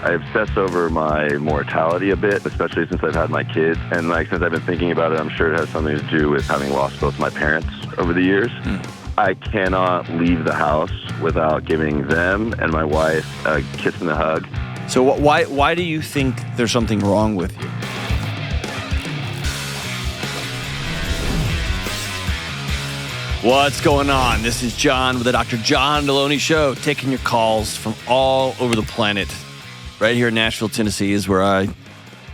I obsess over my mortality a bit, especially since I've had my kids. And since I've been thinking about it, I'm sure it has something to do with having lost both my parents over the years. I cannot leave the house without giving them and my wife a kiss and a hug. So why do you think there's something wrong with you? What's going on? This is John with the Dr. John Delony Show, taking your calls from all over the planet. Right here in Nashville, Tennessee is where I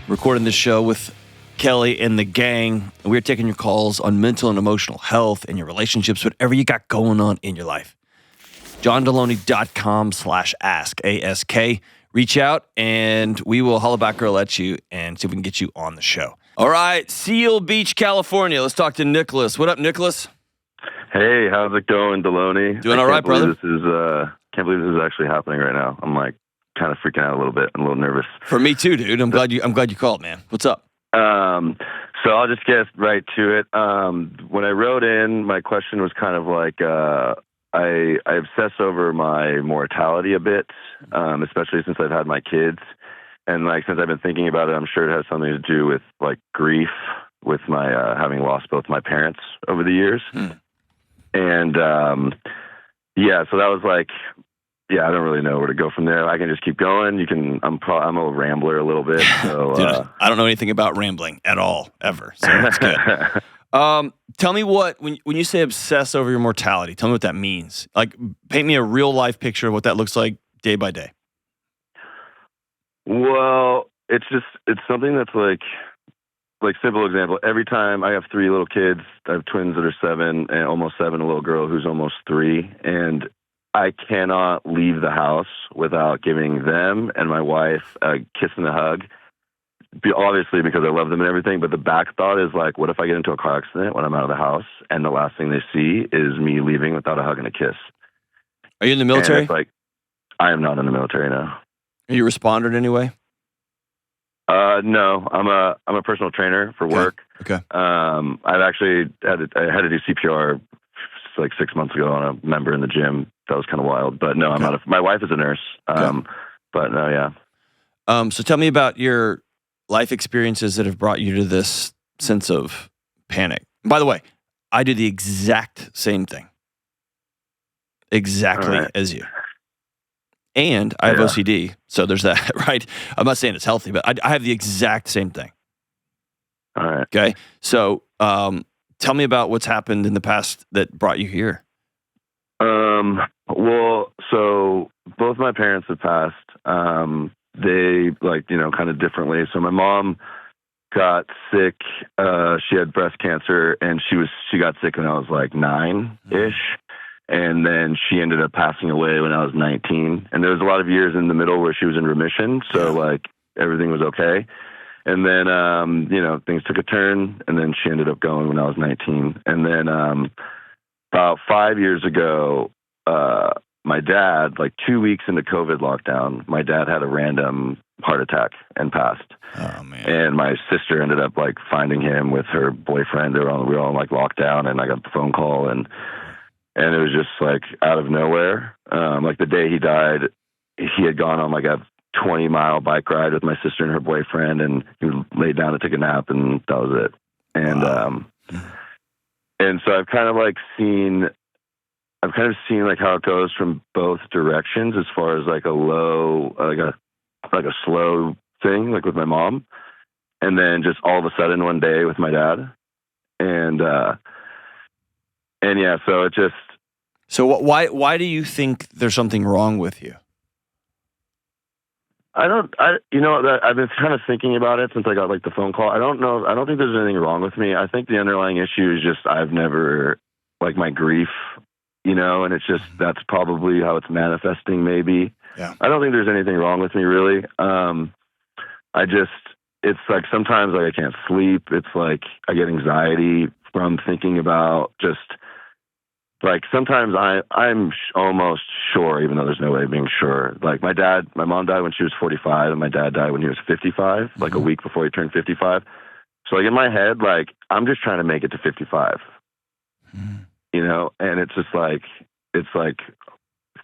recorded this show with Kelly and the gang. And we're taking your calls on mental and emotional health and your relationships, whatever you got going on in your life. JohnDelony.com/ask, ASK. Reach out and we will holla back girl at you and see if we can get you on the show. All right, Seal Beach, California. Let's talk to Nicholas. What up, Nicholas? Hey, how's it going, Delony? Doing all right, brother? Can't believe this is actually happening right now. I'm kind of freaking out a little bit. I'm a little nervous. For me too, dude. I'm glad you called, man. What's up? So I'll just get right to it. When I wrote in, my question was kind of like, I obsess over my mortality a bit, especially since I've had my kids. And since I've been thinking about it, I'm sure it has something to do with grief with my having lost both my parents over the years. And so that was I don't really know where to go from there. I can just keep going. I'm a rambler a little bit. So, dude, I don't know anything about rambling at all, ever. So that's good. Tell me when you say obsess over your mortality, tell me what that means. Paint me a real life picture of what that looks like day by day. Well, it's something that's simple example. Every time I have 3 little kids, I have twins that are 7 and almost 7, a little girl who's almost 3. And I cannot leave the house without giving them and my wife a kiss and a hug. Obviously, because I love them and everything, but the back thought is what if I get into a car accident when I'm out of the house and the last thing they see is me leaving without a hug and a kiss? Are you in the military? I am not in the military now. Are you a responder in any way? No, I'm a personal trainer for work. Okay. I've actually had to do CPR 6 months ago on a member in the gym. That was kind of wild, but no, I'm not. My wife is a nurse. But no, yeah. So tell me about your life experiences that have brought you to this sense of panic. By the way, I do the exact same thing. Exactly as you. And I have OCD, so there's that, right? I'm not saying it's healthy, but I have the exact same thing. All right. Okay. So tell me about what's happened in the past that brought you here. Well, so both my parents have passed. They kind of differently. So my mom got sick. She had breast cancer and she got sick when I was 9-ish. And then she ended up passing away when I was 19. And there was a lot of years in the middle where she was in remission. So everything was okay. And then, things took a turn and then she ended up going when I was 19. And then, about 5 years ago, my dad, 2 weeks into COVID lockdown, my dad had a random heart attack and passed. Oh man! And my sister ended up finding him with her boyfriend. We were all in lockdown, and I got the phone call, and it was just out of nowhere. The day he died, he had gone on a 20-mile bike ride with my sister and her boyfriend, and he laid down to take a nap, and that was it. And and so I've kind of seen how it goes from both directions as far as a low, a slow thing, with my mom. And then just all of a sudden one day with my dad. And yeah, so it just. So why do you think there's something wrong with you? I've been kind of thinking about it since I got the phone call. I don't know. I don't think there's anything wrong with me. I think the underlying issue is just I've never my grief, and it's just that's probably how it's manifesting. Maybe. Yeah. I don't think there's anything wrong with me really. It's sometimes I can't sleep. It's I get anxiety from thinking about just. Sometimes I'm almost sure, even though there's no way of being sure. My mom died when she was 45, and my dad died when he was 55, a week before he turned 55. So in my head, I'm just trying to make it to 55, and it's just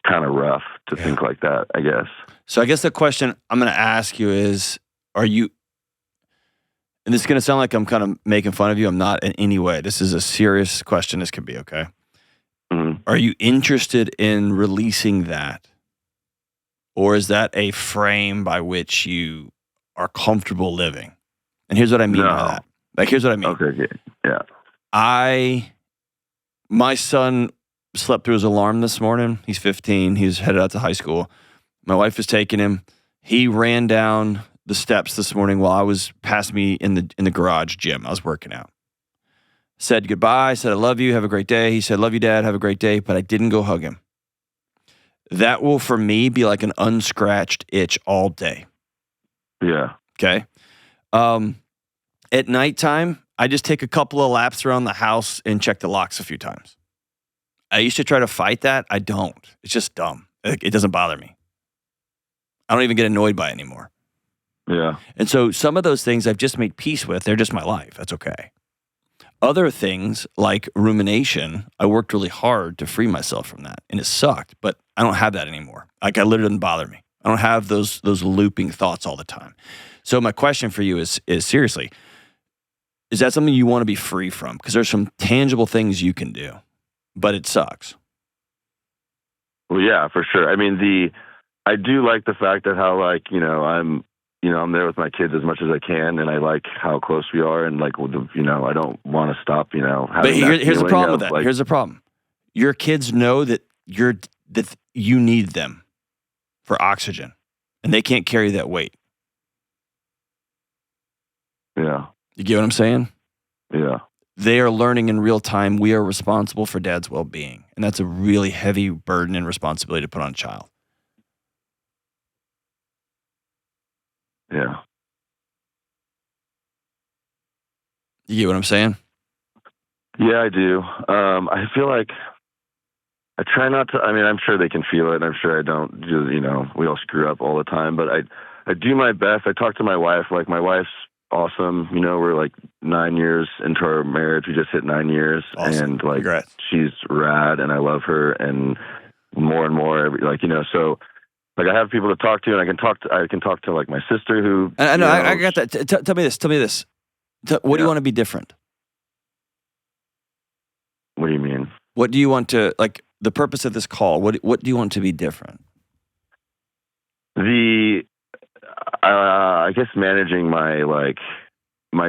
kind of rough to think like that, I guess. So I guess the question I'm going to ask you is, are you, and this is going to sound like I'm kind of making fun of you. I'm not in any way. This is a serious question. This could be, okay? Mm-hmm. Are you interested in releasing that? Or is that a frame by which you are comfortable living? And here's what I mean by that. Like, here's what I mean. Okay, yeah. My son slept through his alarm this morning. He's 15. He's headed out to high school. My wife was taking him. He ran down the steps this morning while I was past me in the garage gym. I was working out. Said goodbye. Said, I love you. Have a great day. He said, love you, Dad. Have a great day. But I didn't go hug him. That will, for me, be like an unscratched itch all day. Yeah. Okay. At nighttime, I just take a couple of laps around the house and check the locks a few times. I used to try to fight that. I don't. It's just dumb. It doesn't bother me. I don't even get annoyed by it anymore. Yeah. And so some of those things I've just made peace with. They're just my life. That's okay. Other things like rumination, I worked really hard to free myself from that. And it sucked, but I don't have that anymore. Like, it literally doesn't bother me. I don't have those looping thoughts all the time. So my question for you is seriously, is that something you want to be free from? Because there's some tangible things you can do, but it sucks. Well, yeah, for sure. I mean, I do like the fact that how, like, I'm there with my kids as much as I can, and I like how close we are, and like, I don't want to stop, having But here's the problem with that. Like, here's the problem. Your kids know that you need them for oxygen, and they can't carry that weight. Yeah. You get what I'm saying? Yeah. They are learning in real time. We are responsible for Dad's well-being, and that's a really heavy burden and responsibility to put on a child. Yeah. You get what I'm saying? Yeah, I do. I feel like I try not to. I mean, I'm sure they can feel it, and I'm sure I don't. We all screw up all the time, but I do my best. I talk to my wife. Like, my wife's awesome. We're like 9 years into our marriage. We just hit 9 years, awesome. And like, congrats. She's rad, and I love her, and more and more. So. Like, I have people to talk to, and I can talk to like my sister who. I know. I got that. Tell me this. What do you want to be different? What do you mean? What do you want to, like, the purpose of this call? What do you want to be different? I guess managing my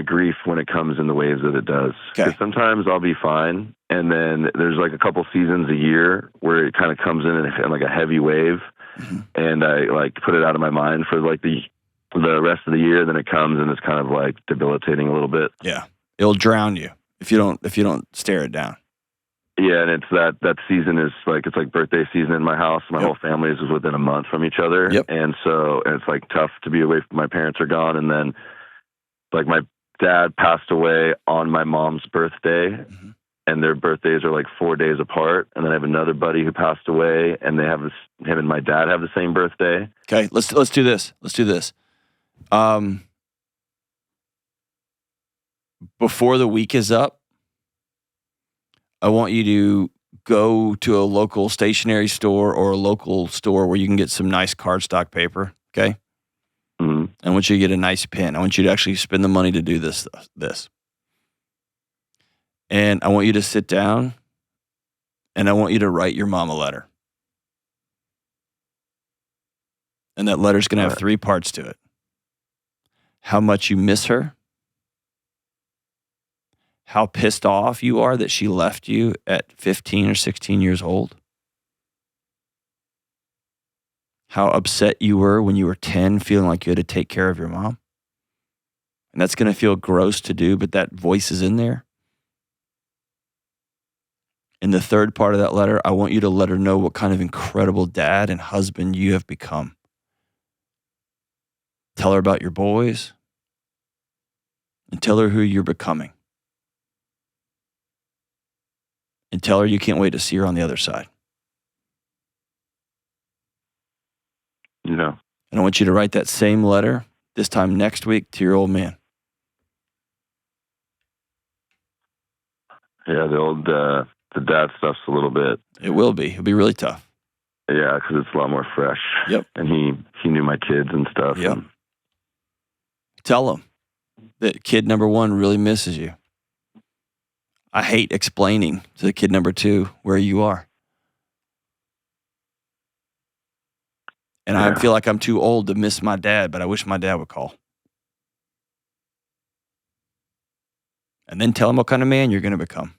grief when it comes in the waves that it does. Because sometimes I'll be fine, and then there's like a couple seasons a year where it kind of comes in like a heavy wave. Mm-hmm. And I like put it out of my mind for like the rest of the year. Then it comes and it's kind of like debilitating a little bit. Yeah, it'll drown you if you don't stare it down. Yeah, and it's that season is like, it's like birthday season in my house. My whole family is within a month from each other, and so it's like tough to be away from my parents are gone, and then like my dad passed away on my mom's birthday. Mm-hmm. And their birthdays are like 4 days apart. And then I have another buddy who passed away, and him and my dad have the same birthday. Okay, let's do this. Before the week is up, I want you to go to a local stationery store or a local store where you can get some nice cardstock paper. Okay. Mm-hmm. I want you to get a nice pen. I want you to actually spend the money to do this. And I want you to sit down, and I want you to write your mom a letter. And that letter's going to have 3 parts to it. How much you miss her. How pissed off you are that she left you at 15 or 16 years old. How upset you were when you were 10, feeling like you had to take care of your mom. And that's going to feel gross to do, but that voice is in there. In the 3rd part of that letter, I want you to let her know what kind of incredible dad and husband you have become. Tell her about your boys, and tell her who you're becoming. And tell her you can't wait to see her on the other side. Yeah. And I want you to write that same letter, this time next week, to your old man. Yeah, the dad stuff's a little bit. It will be. It'll be really tough. Yeah, because it's a lot more fresh. Yep. And he knew my kids and stuff. Yep. Tell him that kid number 1 really misses you. I hate explaining to the kid number 2 where you are. And I feel like I'm too old to miss my dad, but I wish my dad would call. And then tell him what kind of man you're going to become.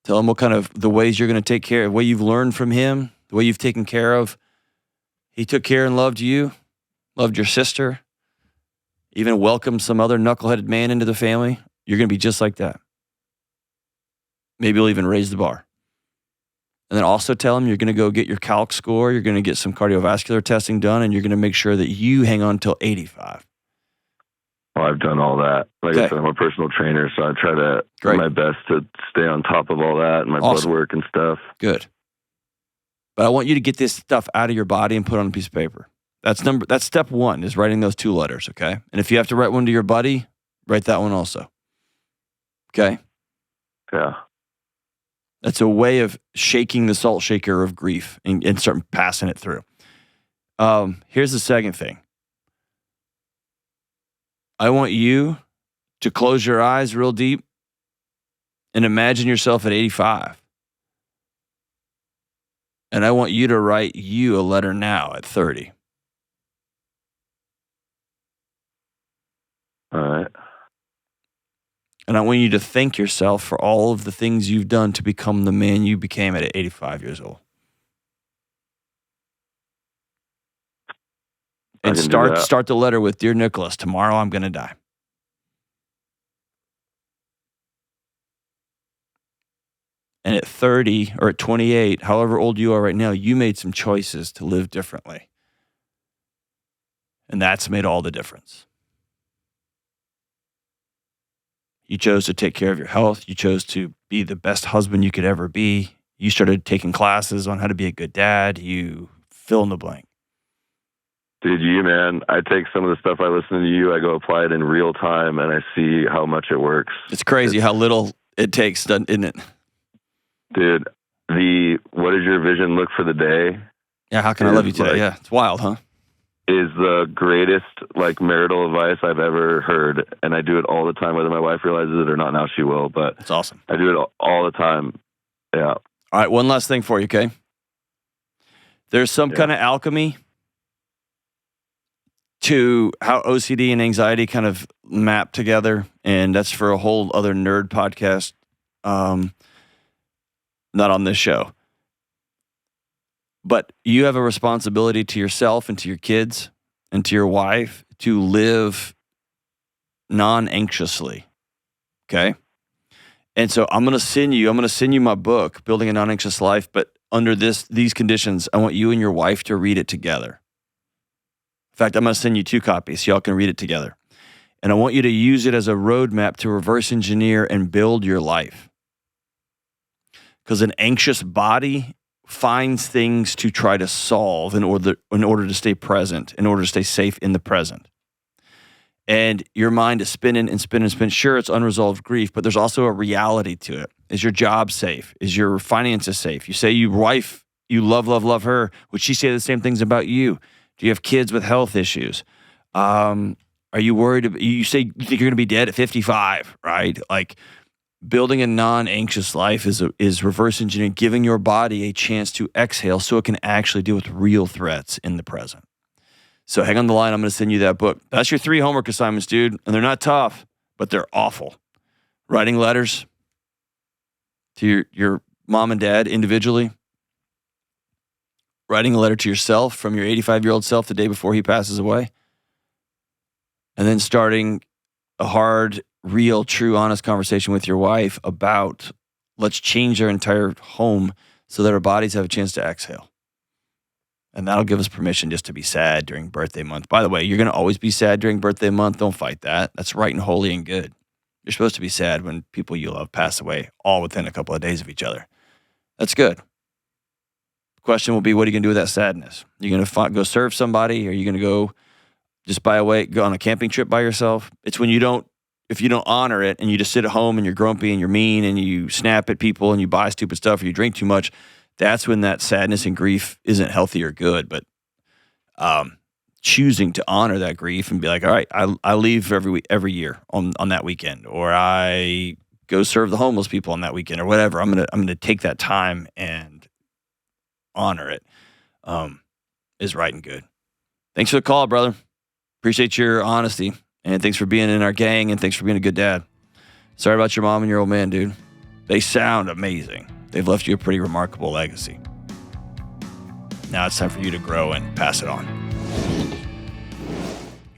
Tell him what kind of the ways you're going to take care of, the way you've learned from him, the way you've taken care of. He took care and loved you, loved your sister, even welcomed some other knuckleheaded man into the family. You're going to be just like that. Maybe he'll even raise the bar. And then also tell him you're going to go get your calc score, you're going to get some cardiovascular testing done, and you're going to make sure that you hang on till 85. Well, I've done all that. Like I said, I'm a personal trainer, so I try to do my best to stay on top of all that and my blood work and stuff. Good. But I want you to get this stuff out of your body and put it on a piece of paper. That's step 1, is writing those 2 letters, okay? And if you have to write one to your buddy, write that one also. Okay? Yeah. That's a way of shaking the salt shaker of grief and start passing it through. Here's the second thing. I want you to close your eyes real deep and imagine yourself at 85. And I want you to write you a letter now at 30. All right. And I want you to thank yourself for all of the things you've done to become the man you became at 85 years old. And start the letter with, Dear Nicholas, tomorrow I'm going to die. And at 30 or at 28, however old you are right now, you made some choices to live differently. And that's made all the difference. You chose to take care of your health. You chose to be the best husband you could ever be. You started taking classes on how to be a good dad. You fill in the blank. Dude, man, I take some of the stuff I listen to you, I go apply it in real time, and I see how much it works. It's crazy how little it takes, isn't it? Dude, what does your vision look for the day? Yeah, how can I love you today? Yeah, it's wild, huh? Is the greatest marital advice I've ever heard, and I do it all the time, whether my wife realizes it or not. Now she will, but it's awesome. I do it all the time. Yeah. All right, one last thing for you, okay? There's some kind of alchemy to how OCD and anxiety kind of map together, and that's for a whole other nerd podcast, not on this show. But you have a responsibility to yourself and to your kids and to your wife to live non-anxiously, okay? And so I'm going to send you my book, Building a Non-Anxious Life, but under these conditions, I want you and your wife to read it together. In fact, I'm going to send you 2 copies so y'all can read it together. And I want you to use it as a roadmap to reverse engineer and build your life. Because an anxious body finds things to try to solve in order to stay present, in order to stay safe in the present. And your mind is spinning and spinning and spinning. Sure, it's unresolved grief, but there's also a reality to it. Is your job safe? Is your finances safe? You say your wife, you love her. Would she say the same things about you? Do you have kids with health issues? Are you worried? You say you think you're going to be dead at 55, right? Like, building a non-anxious life is reverse engineering, giving your body a chance to exhale so it can actually deal with real threats in the present. So hang on the line. I'm going to send you that book. That's your 3 homework assignments, dude. And they're not tough, but they're awful. Writing letters to your mom and dad individually. Writing a letter to yourself from your 85-year-old self the day before he passes away. And then starting a hard, real, true, honest conversation with your wife about let's change our entire home so that our bodies have a chance to exhale. And that'll give us permission just to be sad during birthday month. By the way, you're going to always be sad during birthday month. Don't fight that. That's right and holy and good. You're supposed to be sad when people you love pass away, all within a couple of days of each other. That's good. The question will be, what are you going to do with that sadness? Are you going to go serve somebody? Or are you going to go just go on a camping trip by yourself? It's when you don't if you don't honor it and you just sit at home and you're grumpy and you're mean and you snap at people and you buy stupid stuff or you drink too much, that's when that sadness and grief isn't healthy or good. But choosing to honor that grief and be like, all right, I leave every year on that weekend, or I go serve the homeless people on that weekend, or whatever. I'm gonna take that time and honor it. Is right and good. Thanks for the call, brother. Appreciate your honesty, and thanks for being in our gang, and thanks for being a good dad. Sorry about your mom and your old man, dude. They sound amazing. They've left you a pretty remarkable legacy. Now it's time for you to grow and pass it on.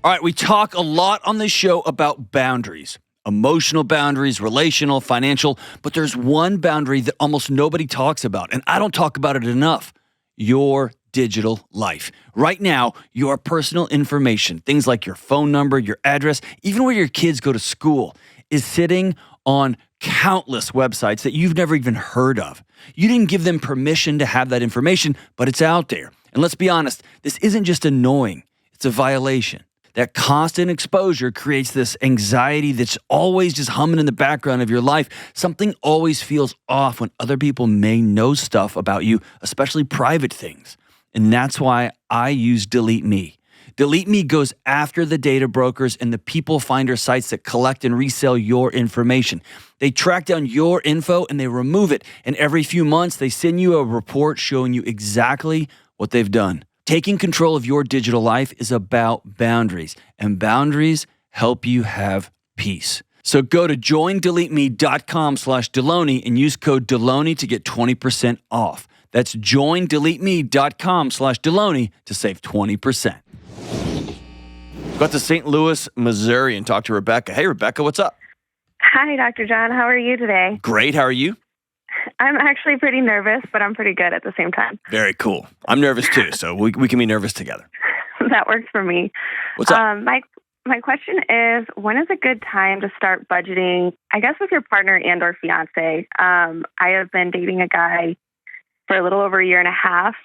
All right, we talk a lot on this show about boundaries. Emotional boundaries, relational, financial, but there's one boundary that almost nobody talks about, and I don't talk about it enough. Your digital life. Right now, your personal information, things like your phone number, your address, even where your kids go to school, is sitting on countless websites that you've never even heard of. You didn't give them permission to have that information, but it's out there. And let's be honest, this isn't just annoying, it's a violation. That constant exposure creates this anxiety that's always just humming in the background of your life. Something always feels off when other people may know stuff about you, especially private things. And that's why I use Delete Me. Delete Me goes after the data brokers and the people finder sites that collect and resell your information. They track down your info and they remove it. And every few months, they send you a report showing you exactly what they've done. Taking control of your digital life is about boundaries, and boundaries help you have peace. So go to joindeleteme.com/Delony and use code Delony to get 20% off. That's joindeleteme.com/Delony to save 20%. Got to St. Louis, Missouri, and talk to Rebecca. Hey, Rebecca, what's up? Hi, Dr. John. How are you today? Great. How are you? I'm actually pretty nervous, but I'm pretty good at the same time. Very cool. I'm nervous too, so we can be nervous together. That works for me. What's up? My question is, when is a good time to start budgeting, I guess with your partner and or fiancé? I have been dating a guy for a little over a year and a half.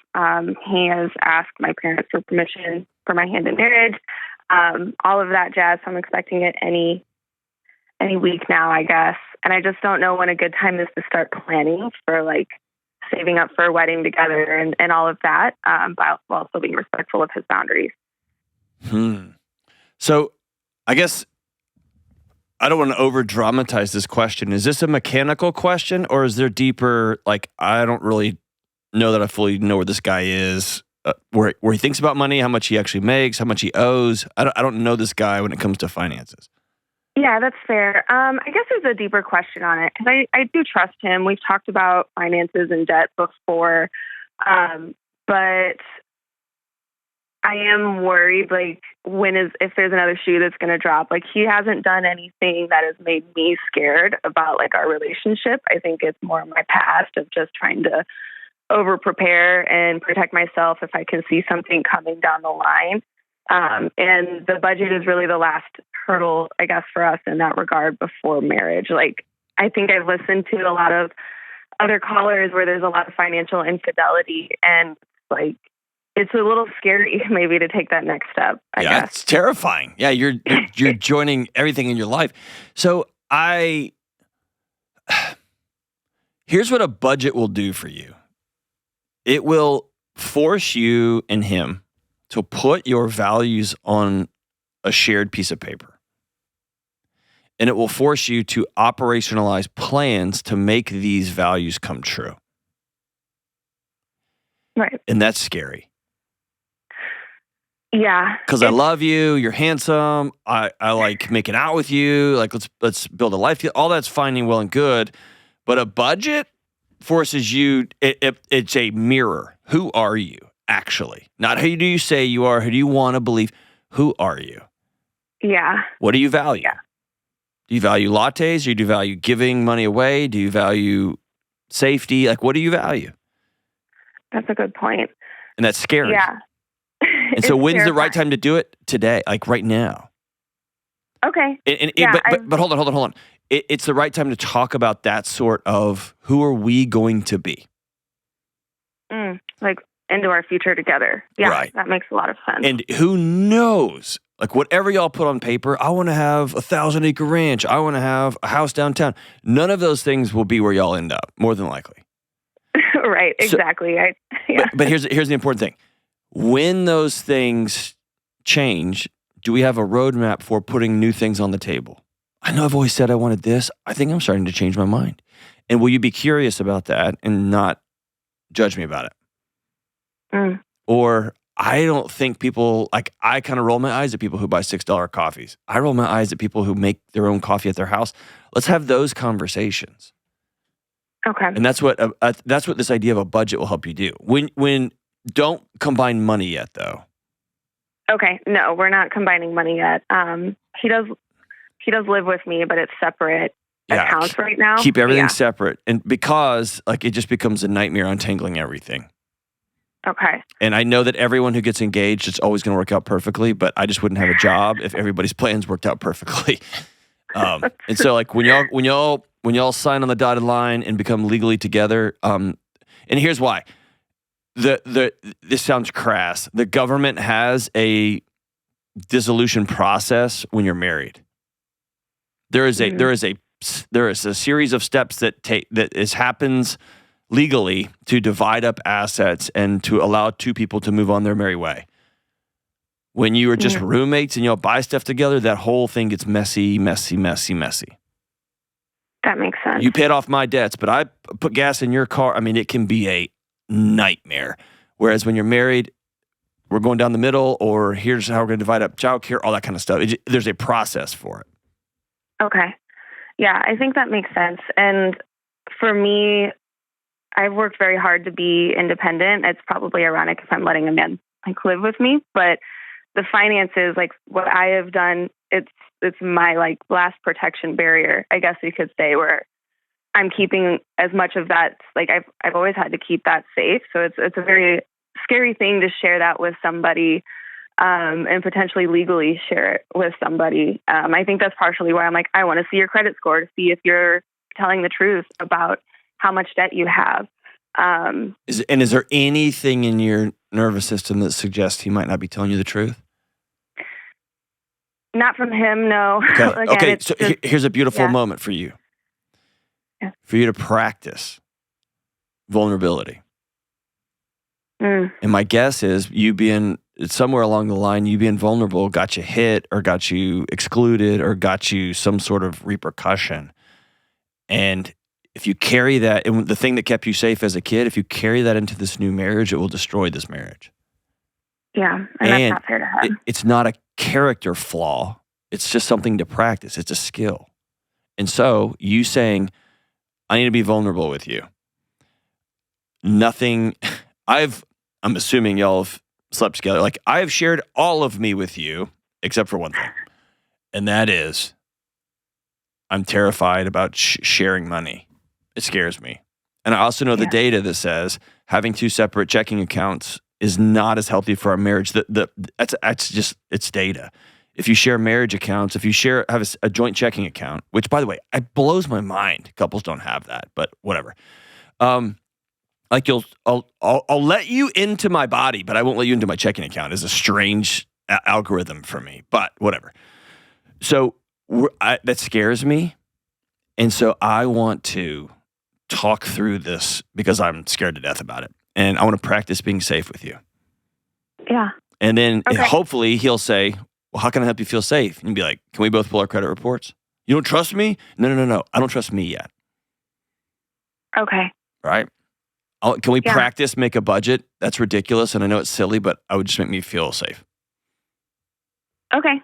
He has asked my parents for permission for my hand in marriage, all of that jazz. So I'm expecting it any week now, I guess. And I just don't know when a good time is to start planning for like saving up for a wedding together and all of that, while also being respectful of his boundaries. So I guess I don't want to over dramatize this question. Is this a mechanical question, or is there deeper, like, I don't really know that I fully know where this guy is, where he thinks about money, how much he actually makes, how much he owes. I don't know this guy when it comes to finances. Yeah, that's fair. I guess there's a deeper question on it because I do trust him. We've talked about finances and debt before, but I am worried, like, if there's another shoe that's going to drop. Like, he hasn't done anything that has made me scared about, like, our relationship. I think it's more my past of just trying to over-prepare and protect myself if I can see something coming down the line. And the budget is really the last hurdle, I guess, for us in that regard before marriage. Like, I think I've listened to a lot of other callers where there's a lot of financial infidelity, and like, it's a little scary maybe to take that next step, I guess. It's terrifying. Yeah, you're joining everything in your life. So here's what a budget will do for you. It will force you and him to put your values on a shared piece of paper. And it will force you to operationalize plans to make these values come true. Right. And that's scary. Yeah. Because I love you, you're handsome, I like making out with you, like let's build a life. All that's fine and well and good. But a budget forces you, it's a mirror. Who are you? Actually, not who do you say you are, who do you want to believe, who are you? Yeah. What do you value? Yeah. Do you value lattes, or do you value giving money away? Do you value safety? Like, what do you value? That's a good point. And that's scary. Yeah. And so when's the right time to do it? Today, like right now. Okay. But hold on. It's the right time to talk about that sort of, who are we going to be? Like, into our future together. Yeah, right. That makes a lot of sense. And who knows Like whatever y'all put on paper, I want to have 1,000-acre ranch. I want to have a house downtown. None of those things will be where y'all end up, more than likely. Right, exactly. But here's the important thing. When those things change, do we have a roadmap for putting new things on the table? I know I've always said I wanted this. I think I'm starting to change my mind. And will you be curious about that and not judge me about it? Mm. Or I don't think people, like I kind of roll my eyes at people who buy $6 coffees. I roll my eyes at people who make their own coffee at their house. Let's have those conversations. Okay. And that's what this idea of a budget will help you do. When don't combine money yet, though. Okay. No, we're not combining money yet. He does live with me, but it's separate accounts right now. Keep everything separate, and because like it just becomes a nightmare untangling everything. Okay. And I know that everyone who gets engaged, it's always going to work out perfectly, but I just wouldn't have a job if everybody's plans worked out perfectly. And so like when y'all sign on the dotted line and become legally together, and here's why. This sounds crass. The government has a dissolution process when you're married. There is a series of steps that happens legally to divide up assets and to allow two people to move on their merry way. When you are just roommates and y'all buy stuff together, that whole thing gets messy, messy, messy, messy. That makes sense. You paid off my debts, but I put gas in your car. I mean, it can be a nightmare. Whereas when you're married, we're going down the middle, or here's how we're going to divide up childcare, all that kind of stuff. There's a process for it. Okay. Yeah, I think that makes sense. And for me, I've worked very hard to be independent. It's probably ironic if I'm letting a man like live with me, but the finances, like what I have done, it's my like last protection barrier, I guess you could say, where I'm keeping as much of that. Like I've always had to keep that safe. So it's a very scary thing to share that with somebody, and potentially legally share it with somebody. I think that's partially why I'm like, I want to see your credit score to see if you're telling the truth about how much debt you have. Is there anything in your nervous system that suggests he might not be telling you the truth? Not from him, no. Okay, Again, so here's a beautiful moment for you. Yeah. For you to practice vulnerability. Mm. And my guess is you being somewhere along the line, you being vulnerable got you hit or got you excluded or got you some sort of repercussion. And if you carry that, and the thing that kept you safe as a kid, if you carry that into this new marriage, it will destroy this marriage. Yeah, and that's not fair to have. It's not a character flaw. It's just something to practice. It's a skill. And so you saying, I need to be vulnerable with you. I'm assuming y'all have slept together. Like I've shared all of me with you, except for one thing. And that is, I'm terrified about sharing money. It scares me. And I also know the data that says having two separate checking accounts is not as healthy for our marriage. It's data. If you share marriage accounts, if you have a joint checking account, which by the way, it blows my mind. Couples don't have that, but whatever. Like I'll let you into my body, but I won't let you into my checking account. Is a strange algorithm for me, but whatever. So that scares me. And so I want to talk through this because I'm scared to death about it. And I want to practice being safe with you. Yeah. And then hopefully he'll say, well, how can I help you feel safe? And you'd be like, can we both pull our credit reports? You don't trust me? No. I don't trust me yet. Okay. Right? Can we practice make a budget? That's ridiculous. And I know it's silly, but it would just make me feel safe. Okay.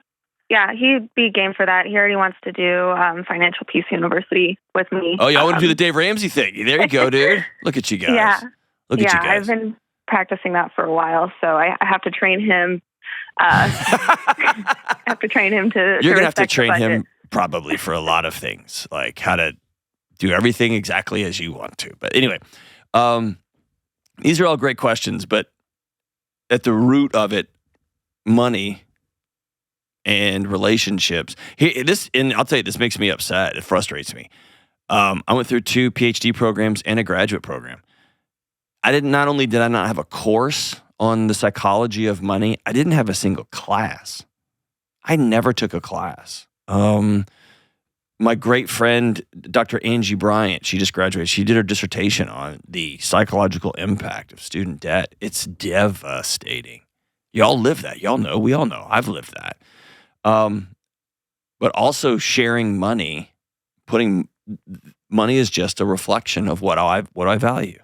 Yeah, he'd be game for that. He already wants to do Financial Peace University with me. Oh, yeah, I want to do the Dave Ramsey thing. There you go, dude. Look at you guys. Yeah. Look at you guys. I've been practicing that for a while, so I have to train him. I have to train him to. You're going to have to train him probably for a lot of things, like how to do everything exactly as you want to. But anyway, these are all great questions, but at the root of it, money and relationships. And I'll tell you, this makes me upset. It frustrates me. I went through 2 PhD programs and a graduate program. Not only did I not have a course on the psychology of money, I didn't have a single class I never took a class. My great friend, Dr. Angie Bryant, she just graduated. She did her dissertation on the psychological impact of student debt. It's devastating. Y'all live that. Y'all know. We all know. I've lived that. But also sharing money, putting money is just a reflection of what I value.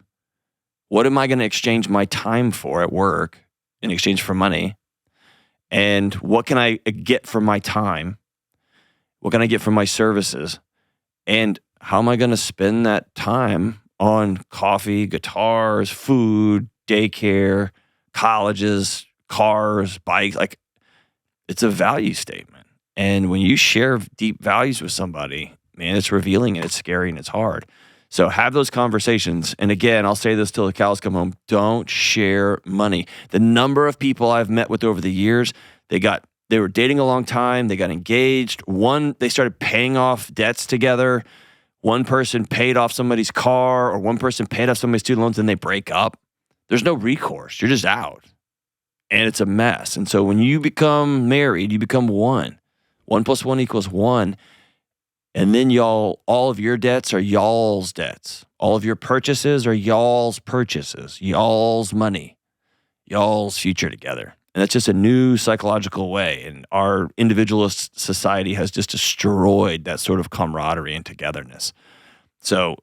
What am I going to exchange my time for at work in exchange for money? And what can I get from my time? What can I get from my services? And how am I going to spend that time on coffee, guitars, food, daycare, colleges, cars, bikes? Like, it's a value statement. And when you share deep values with somebody, man, it's revealing and it's scary and it's hard. So have those conversations. And again, I'll say this till the cows come home. Don't share money. The number of people I've met with over the years, they were dating a long time. They got engaged. They started paying off debts together. One person paid off somebody's car, or one person paid off somebody's student loans, and they break up. There's no recourse. You're just out. And it's a mess. And so when you become married, you become one. 1 + 1 = 1. And then all of your debts are y'all's debts. All of your purchases are y'all's purchases, y'all's money, y'all's future together. And that's just a new psychological way. And our individualist society has just destroyed that sort of camaraderie and togetherness. So,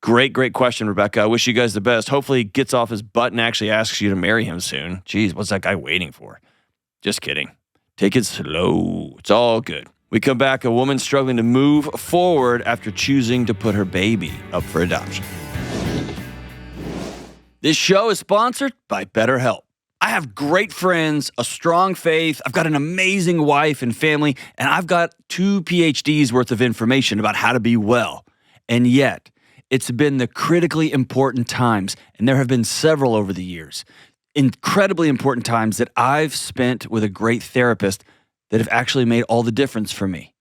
great question, Rebecca. I wish you guys the best. Hopefully he gets off his butt and actually asks you to marry him soon. Jeez, what's that guy waiting for? Just kidding. Take it slow. It's all good. We come back, a woman struggling to move forward after choosing to put her baby up for adoption. This show is sponsored by BetterHelp. I have great friends, a strong faith, I've got an amazing wife and family, and I've got 2 PhDs worth of information about how to be well. And yet, it's been the critically important times, and there have been several over the years, incredibly important times that I've spent with a great therapist that have actually made all the difference for me.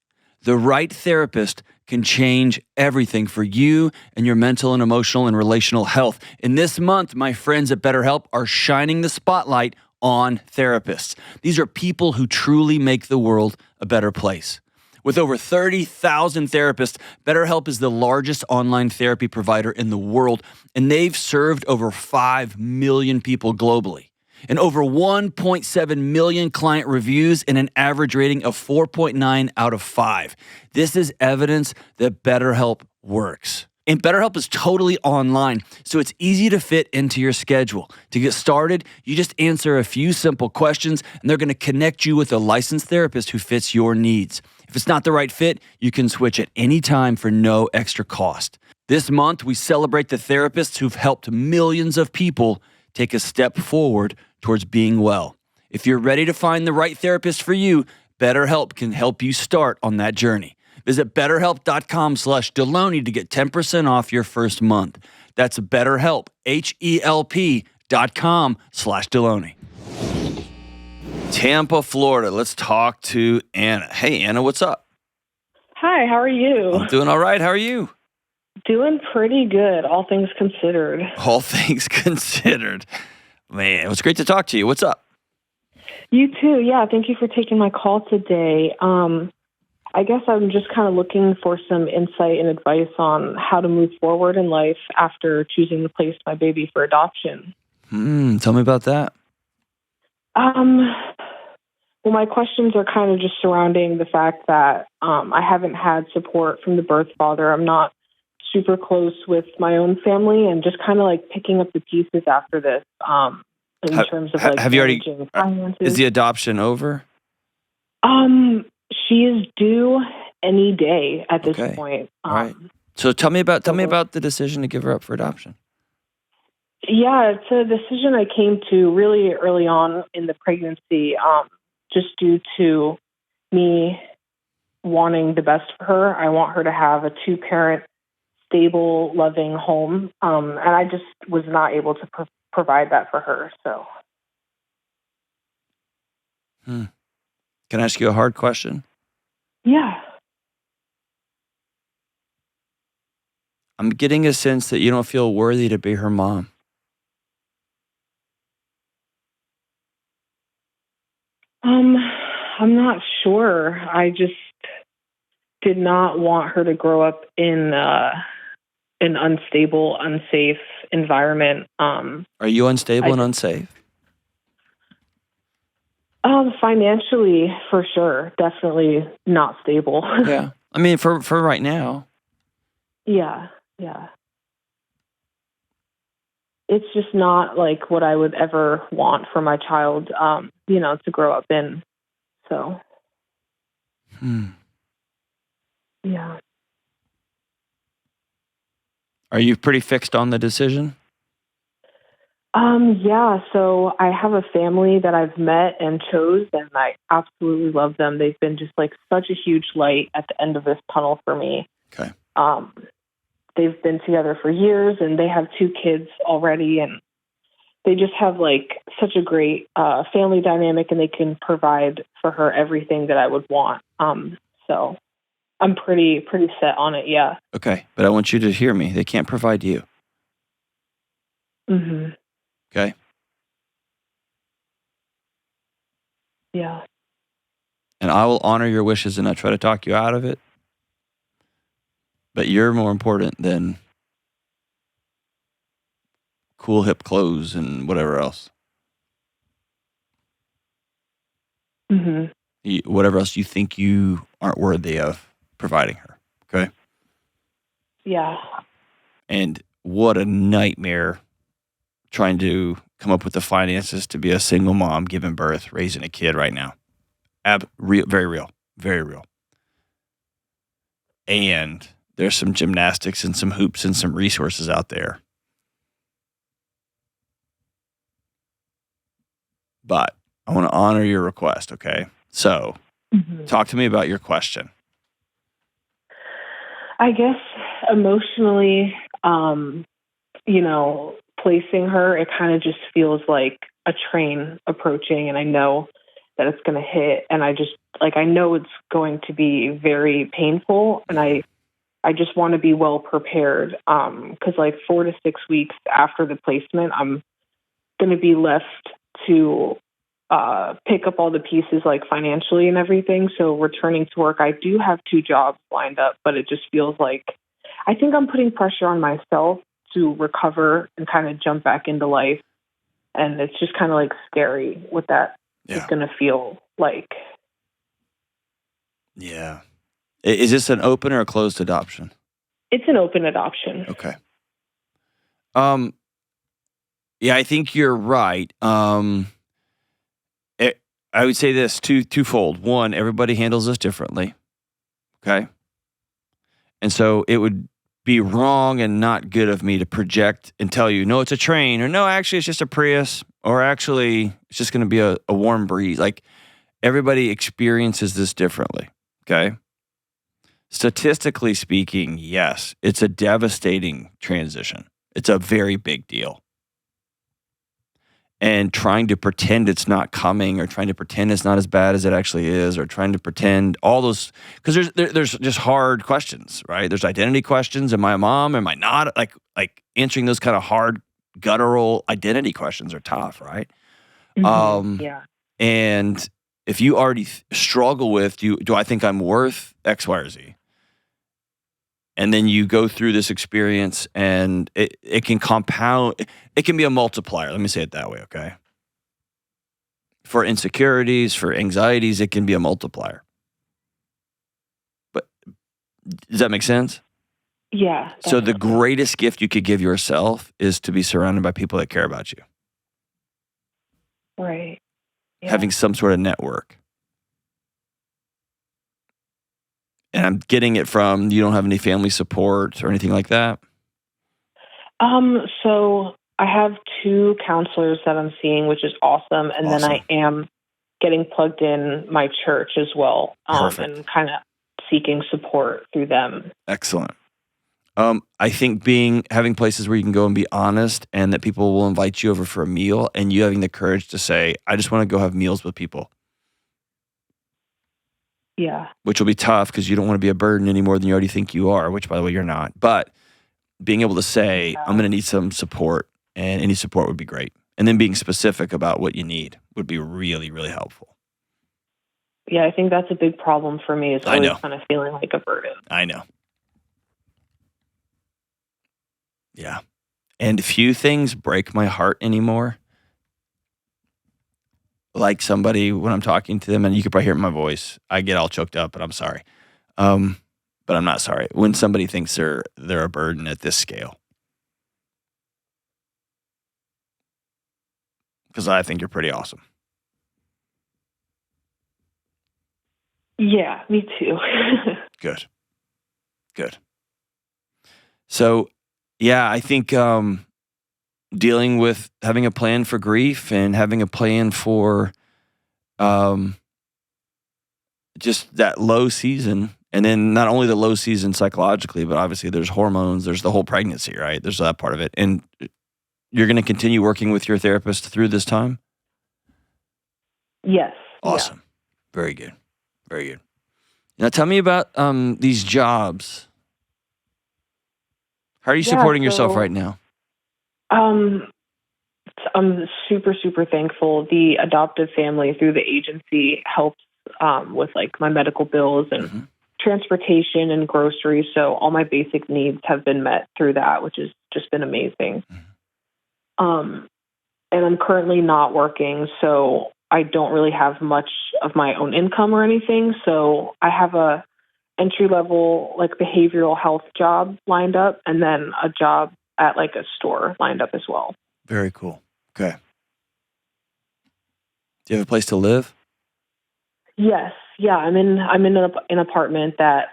The right therapist can change everything for you and your mental and emotional and relational health. And this month, my friends at BetterHelp are shining the spotlight on therapists. These are people who truly make the world a better place. With over 30,000 therapists, BetterHelp is the largest online therapy provider in the world, and they've served over 5 million people globally. And over 1.7 million client reviews and an average rating of 4.9 out of 5. This is evidence that BetterHelp works. And BetterHelp is totally online, so it's easy to fit into your schedule. To get started, you just answer a few simple questions, and they're going to connect you with a licensed therapist who fits your needs. If it's not the right fit, you can switch at any time for no extra cost. This month, we celebrate the therapists who've helped millions of people take a step forward towards being well. If you're ready to find the right therapist for you, BetterHelp can help you start on that journey. Visit BetterHelp.com/Delony to get 10% off your first month. That's BetterHelp, HELP.com/Delony. Tampa, Florida. Let's talk to Anna. Hey, Anna, what's up? Hi, how are you? I'm doing all right. How are you? Doing pretty good, all things considered. All things considered. Man, it was great to talk to you. What's up? You too. Yeah, thank you for taking my call today. I guess I'm just kind of looking for some insight and advice on how to move forward in life after choosing to place my baby for adoption. Tell me about that. Well, my questions are kind of just surrounding the fact that I haven't had support from the birth father. I'm not super close with my own family, and just kind of like picking up the pieces after this in terms of like have you already finances. Is the adoption over? She is due any day at this point. All right. So tell me about the decision to give her up for adoption. Yeah, it's a decision I came to really early on in the pregnancy, just due to me wanting the best for her. I want her to have a 2-parent, stable, loving home, and I just was not able to provide that for her. So, Can I ask you a hard question? Yeah. I'm getting a sense that you don't feel worthy to be her mom. I'm not sure. I just did not want her to grow up in an unstable, unsafe environment. Are you unstable and unsafe? Financially, for sure. Definitely not stable. Yeah. I mean, for right now. Yeah. It's just not like what I would ever want for my child, to grow up in. So. Yeah. Are you pretty fixed on the decision? Yeah, so I have a family that I've met and chose, and I absolutely love them. They've been just like such a huge light at the end of this tunnel for me. Okay. They've been together for years, and they have 2 kids already, and they just have like such a great family dynamic, and they can provide for her everything that I would want. So I'm pretty set on it. Yeah. Okay, but I want you to hear me. They can't provide you. Mm-hmm. Okay. Yeah. And I will honor your wishes and not try to talk you out of it. But you're more important than cool hip clothes and whatever else. Mm-hmm. Whatever else you think you aren't worthy of providing her. Okay. Yeah. And what a nightmare trying to come up with the finances to be a single mom giving birth, raising a kid right now. Very real. Very real. And there's some gymnastics and some hoops and some resources out there. But I want to honor your request, okay? So, talk to me about your question. I guess emotionally, placing her, it kind of just feels like a train approaching, and I know that it's going to hit, and I know it's going to be very painful, and I just want to be well prepared, because 4 to 6 weeks after the placement, I'm going to be left to pick up all the pieces financially and everything. So returning to work, I do have 2 jobs lined up, but it just feels like I think I'm putting pressure on myself to recover and kind of jump back into life. And it's just kind of scary what that is going to feel like. Yeah. Is this an open or a closed adoption? It's an open adoption. Okay. Yeah, I think you're right. I would say this twofold. One, everybody handles this differently. Okay. And so it would be wrong and not good of me to project and tell you, no, it's a train, or no, actually it's just a Prius, or actually it's just going to be a warm breeze. Everybody experiences this differently. Okay. Statistically speaking, yes, it's a devastating transition. It's a very big deal. And trying to pretend it's not coming, or trying to pretend it's not as bad as it actually is, or trying to pretend all those, because there's just hard questions, right? There's identity questions. Am I a mom? Am I not? Like answering those kind of hard, guttural identity questions are tough, right? Yeah. And if you already struggle with, do I think I'm worth X, Y, or Z? And then you go through this experience, and it can compound. It can be a multiplier. Let me say it that way, okay? For insecurities, for anxieties, it can be a multiplier. But does that make sense? Yeah. Definitely. So the greatest gift you could give yourself is to be surrounded by people that care about you. Right. Yeah. Having some sort of network. And I'm getting it from, you don't have any family support or anything like that? So I have 2 counselors that I'm seeing, which is awesome. And then I am getting plugged in my church as well. And kind of seeking support through them. Excellent. I think having places where you can go and be honest, and that people will invite you over for a meal, and you having the courage to say, I just want to go have meals with people. Yeah. Which will be tough because you don't want to be a burden any more than you already think you are, which, by the way, you're not. But being able to say, I'm going to need some support, and any support would be great. And then being specific about what you need would be really, really helpful. Yeah, I think that's a big problem for me, is I always know. kind of feeling like a burden. I know. Yeah. And few things break my heart anymore. Like somebody, when I'm talking to them, and you could probably hear it in my voice, I get all choked up, but I'm sorry. But I'm not sorry. When somebody thinks they're a burden at this scale. Because I think you're pretty awesome. Yeah, me too. Good. So, yeah, I think dealing with having a plan for grief and having a plan for just that low season, and then not only the low season psychologically, but obviously there's hormones, there's the whole pregnancy, right? There's that part of it. And you're going to continue working with your therapist through this time? Yes. Awesome. Yeah. Very good. Very good. Now tell me about these jobs. How are you supporting yourself right now? I'm super, super thankful. The adoptive family through the agency helps with like my medical bills and transportation and groceries. So all my basic needs have been met through that, which has just been amazing. And I'm currently not working, so I don't really have much of my own income or anything. So I have a entry-level like behavioral health job lined up, and then a job at like a store lined up as well. Very cool. Okay. Do you have a place to live? Yes. Yeah. I'm in an apartment that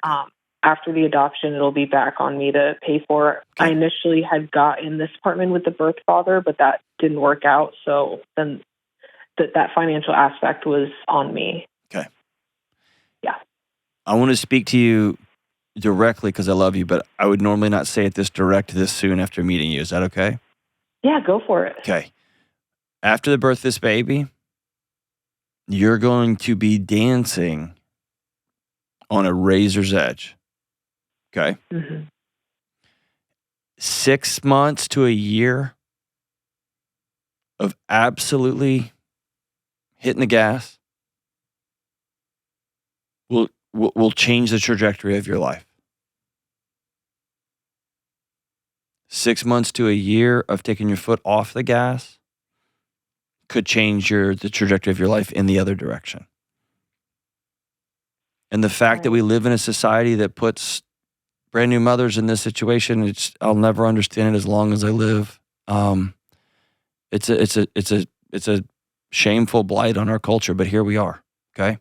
after the adoption, it'll be back on me to pay for. Okay. I initially had got in this apartment with the birth father, but that didn't work out. So then that financial aspect was on me. Okay. Yeah. I want to speak to you directly because I love you, but I would normally not say it this soon after meeting you. Is that okay? Yeah, go for it. Okay. After the birth of this baby, you're going to be dancing on a razor's edge. Okay. 6 months to a year of absolutely hitting the gas will change the trajectory of your life. 6 months to a year of taking your foot off the gas could change the trajectory of your life in the other direction. And the fact that we live in a society that puts brand new mothers in this situation, I'll never understand it as long as I live. It's a shameful blight on our culture, but here we are. Okay.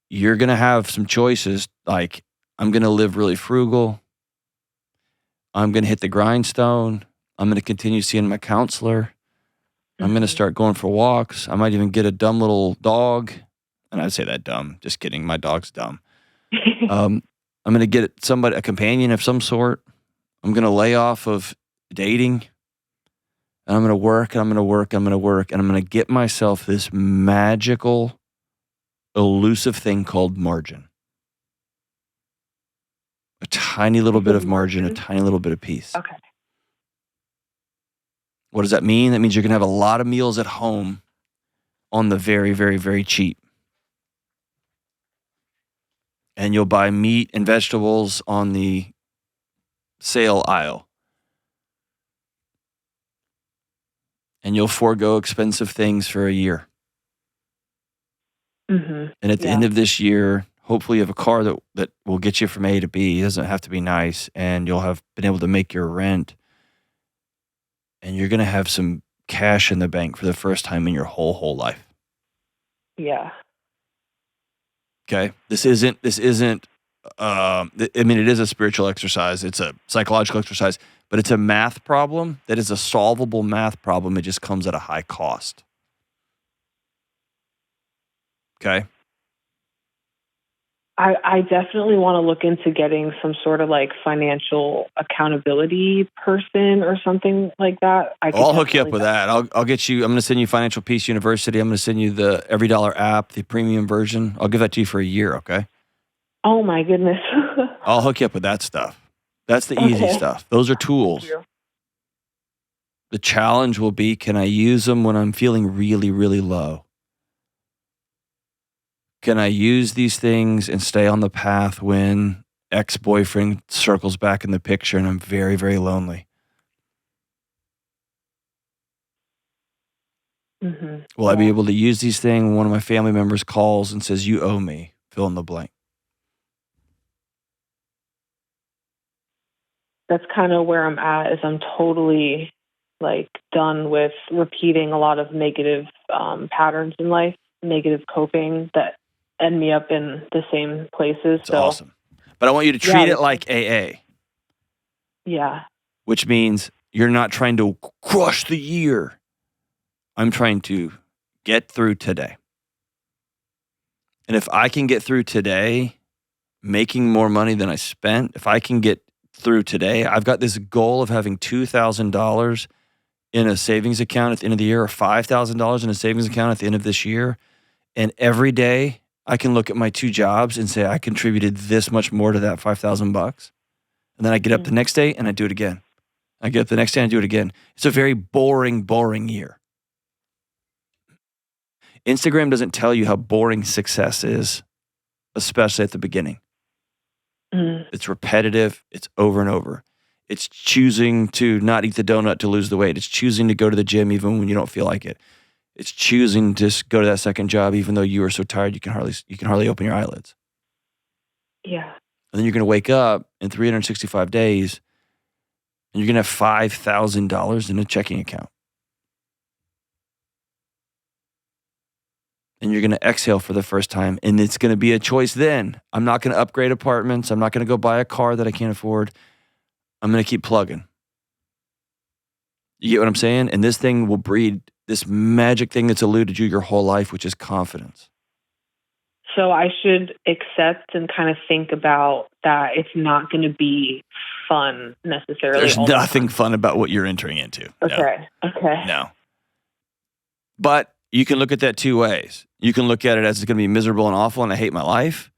You're going to have some choices like, I'm going to live really frugal. I'm going to hit the grindstone. I'm going to continue seeing my counselor. I'm going to start going for walks. I might even get a dumb little dog. And I'd say that dumb. Just kidding. My dog's dumb. I'm going to get a companion of some sort. I'm going to lay off of dating. And I'm going to work, and I'm going to work, and I'm going to work. And I'm going to get myself this magical, elusive thing called margin. A tiny little bit of margin, a tiny little bit of peace. Okay. What does that mean? That means you're going to have a lot of meals at home on the very, very, very cheap. And you'll buy meat and vegetables on the sale aisle. And you'll forego expensive things for a year. And at the end of this year, hopefully you have a car that will get you from A to B. It doesn't have to be nice. And you'll have been able to make your rent. And you're going to have some cash in the bank for the first time in your whole life. Yeah. Okay. This isn't, I mean, it is a spiritual exercise. It's a psychological exercise, but it's a math problem that is a solvable math problem. It just comes at a high cost. Okay. I definitely want to look into getting some sort of like financial accountability person or something like that. I'll hook you up with that. I'll get you. I'm going to send you Financial Peace University. I'm going to send you the Every Dollar app, the premium version. I'll give that to you for a year. Okay. Oh my goodness. I'll hook you up with that stuff. That's the easy stuff. Those are tools. The challenge will be, can I use them when I'm feeling really, really low? Can I use these things and stay on the path when ex-boyfriend circles back in the picture and I'm very, very lonely? Mm-hmm. Will I be able to use these things when one of my family members calls and says, you owe me, fill in the blank? That's kind of where I'm at, is I'm totally like done with repeating a lot of negative patterns in life, negative coping that end me up in the same places. It's awesome. But I want you to treat it like AA. Yeah. Which means you're not trying to crush the year. I'm trying to get through today. And if I can get through today, making more money than I spent, if I can get through today, I've got this goal of having $2,000 in a savings account at the end of the year, or $5,000 in a savings account at the end of this year. And every day I can look at my 2 jobs and say, I contributed this much more to that $5,000. And then I get up the next day and I do it again. I get up the next day and I do it again. It's a very boring, boring year. Instagram doesn't tell you how boring success is, especially at the beginning. It's repetitive. It's over and over. It's choosing to not eat the donut to lose the weight. It's choosing to go to the gym even when you don't feel like it. It's choosing to just go to that second job even though you are so tired you can hardly open your eyelids. Yeah. And then you're going to wake up in 365 days and you're going to have $5,000 in a checking account. And you're going to exhale for the first time. And it's going to be a choice then. I'm not going to upgrade apartments. I'm not going to go buy a car that I can't afford. I'm going to keep plugging. You get what I'm saying? And this thing will breed this magic thing that's eluded you your whole life, which is confidence. So I should accept and kind of think about that it's not going to be fun necessarily. There's nothing fun about what you're entering into. Okay. No. Okay. No. But you can look at that 2 ways. You can look at it as it's going to be miserable and awful and I hate my life.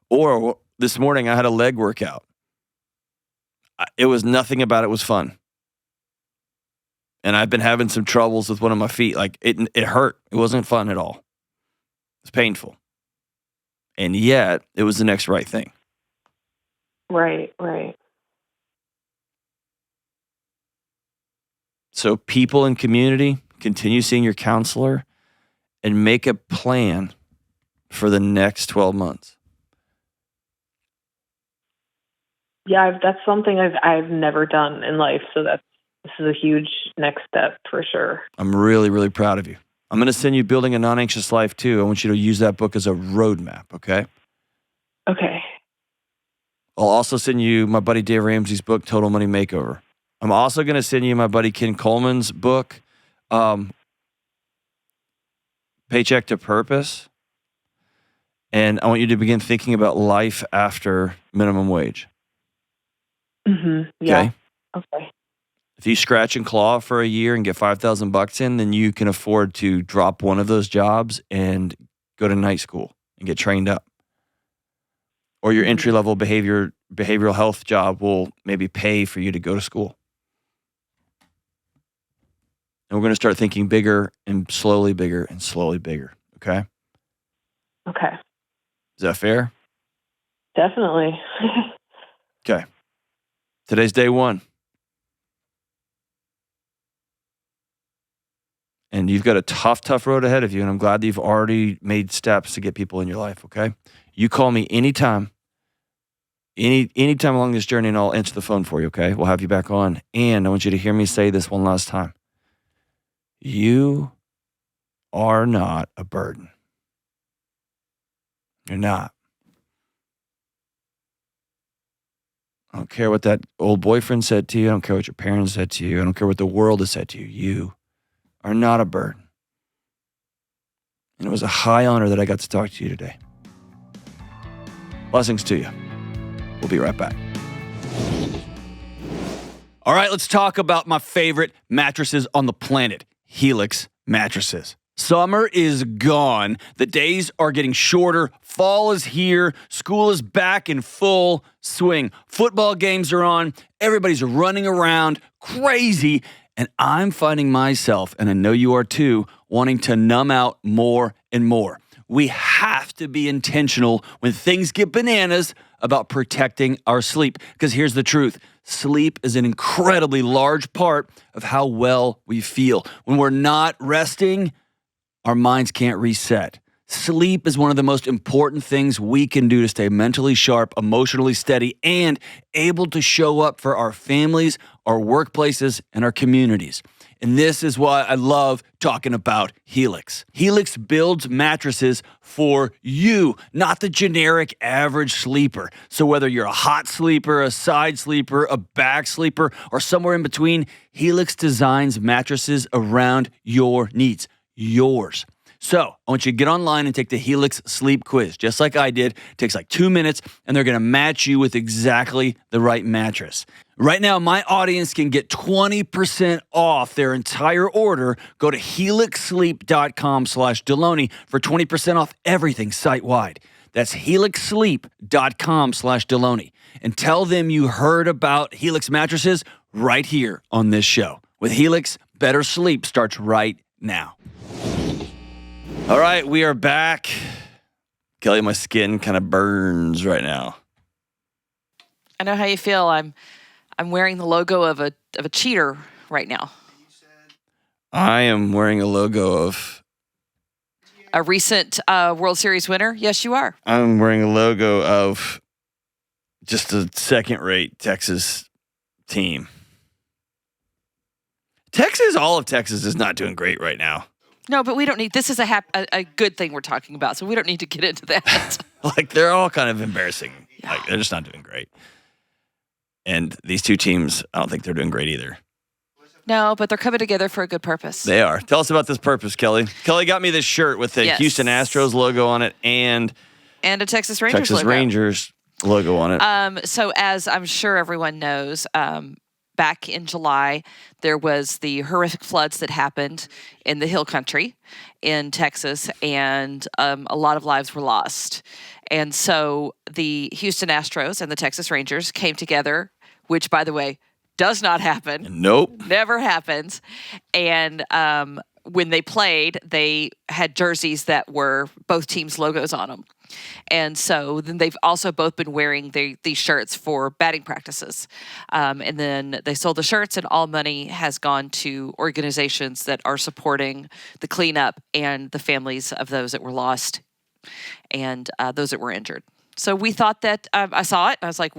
Or this morning I had a leg workout. It was nothing about it was fun. And I've been having some troubles with one of my feet. Like it hurt. It wasn't fun at all. It's painful. And yet it was the next right thing. Right, right. So people in community, continue seeing your counselor and make a plan for the next 12 months. Yeah, that's something I've never done in life. So this is a huge next step for sure. I'm really, really proud of you. I'm going to send you Building a Non-Anxious Life too. I want you to use that book as a roadmap, okay? Okay. I'll also send you my buddy Dave Ramsey's book, Total Money Makeover. I'm also going to send you my buddy Ken Coleman's book, Paycheck to Purpose. And I want you to begin thinking about life after minimum wage. Mm-hmm. Yeah. Okay. If you scratch and claw for a year and get $5,000 in, then you can afford to drop one of those jobs and go to night school and get trained up. Or your entry-level behavioral health job will maybe pay for you to go to school. And we're going to start thinking bigger and slowly bigger and slowly bigger. Okay? Okay. Is that fair? Definitely. Okay. Today's day 1. And you've got a tough road ahead of you. And I'm glad that you've already made steps to get people in your life. Okay. You call me anytime along this journey and I'll answer the phone for you. Okay. We'll have you back on. And I want you to hear me say this one last time. You are not a burden. You're not. I don't care what that old boyfriend said to you. I don't care what your parents said to you. I don't care what the world has said to you. You are not a burden. And it was a high honor that I got to talk to you today. Blessings to you. We'll be right back. All right, let's talk about my favorite mattresses on the planet, Helix mattresses. Summer is gone. The days are getting shorter. Fall is here. School is back in full swing. Football games are on. Everybody's running around crazy. And I'm finding myself, and I know you are too, wanting to numb out more and more. We have to be intentional when things get bananas about protecting our sleep. Because here's the truth. Sleep is an incredibly large part of how well we feel. When we're not resting, our minds can't reset. Sleep is one of the most important things we can do to stay mentally sharp, emotionally steady, and able to show up for our families, our workplaces, and our communities. And this is why I love talking about Helix. Helix builds mattresses for you, not the generic average sleeper. So whether you're a hot sleeper, a side sleeper, a back sleeper, or somewhere in between, Helix designs mattresses around your needs, yours. So I want you to get online and take the Helix sleep quiz, just like I did. It takes like 2 minutes, and they're going to match you with exactly the right mattress. Right now, my audience can get 20% off their entire order. Go to helixsleep.com/Delony for 20% off everything site-wide. That's helixsleep.com/Delony. And tell them you heard about Helix mattresses right here on this show. With Helix, better sleep starts right now. All right, we are back. Kelly, my skin kind of burns right now. I know how you feel. I'm wearing the logo of a cheater right now. I am wearing a logo of a recent World Series winner. Yes, you are. I'm wearing a logo of just a second-rate Texas team. All of Texas is not doing great right now. No, but we don't need. This is a good thing we're talking about, so we don't need to get into that. Like, they're all kind of embarrassing. Yeah. Like, they're just not doing great. And these two teams, I don't think they're doing great either. No, but they're coming together for a good purpose. They are. Tell us about this purpose, Kelly. Kelly got me this shirt with the Houston Astros logo on it and a Texas Rangers logo. Rangers logo on it. So as I'm sure everyone knows, back in July, there was the horrific floods that happened in the Hill Country in Texas, and a lot of lives were lost. And so the Houston Astros and the Texas Rangers came together, which, by the way, does not happen. Nope. Never happens. And when they played, they had jerseys that were both teams' logos on them. And so then they've also both been wearing these shirts for batting practices. And then they sold the shirts, and all money has gone to organizations that are supporting the cleanup and the families of those that were lost and those that were injured. So we thought that I saw it. And I was like,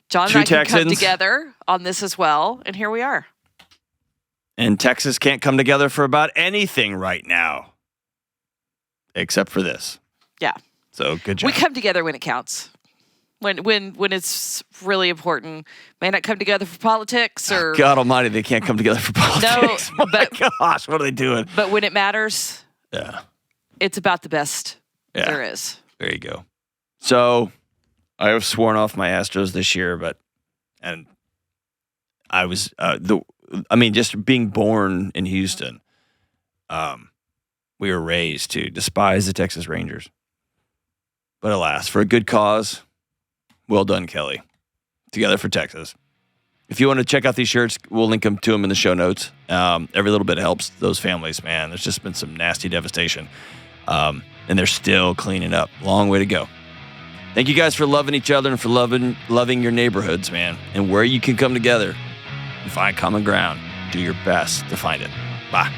John and I can come together on this as well. And here we are. And Texas can't come together for about anything right now, except for this. Yeah. So good job. We come together when it counts. When it's really important. May not come together for politics or God almighty, they can't come together for politics. No, my gosh, what are they doing? But when it matters, yeah, it's about the best there is. There you go. So I have sworn off my Astros this year, and I was just being born in Houston, we were raised to despise the Texas Rangers. But alas, for a good cause, well done, Kelly. Together for Texas. If you want to check out these shirts, we'll link to them in the show notes. Every little bit helps those families, man. There's just been some nasty devastation. And they're still cleaning up. Long way to go. Thank you guys for loving each other and for loving your neighborhoods, man. And where you can come together and find common ground. Do your best to find it. Bye.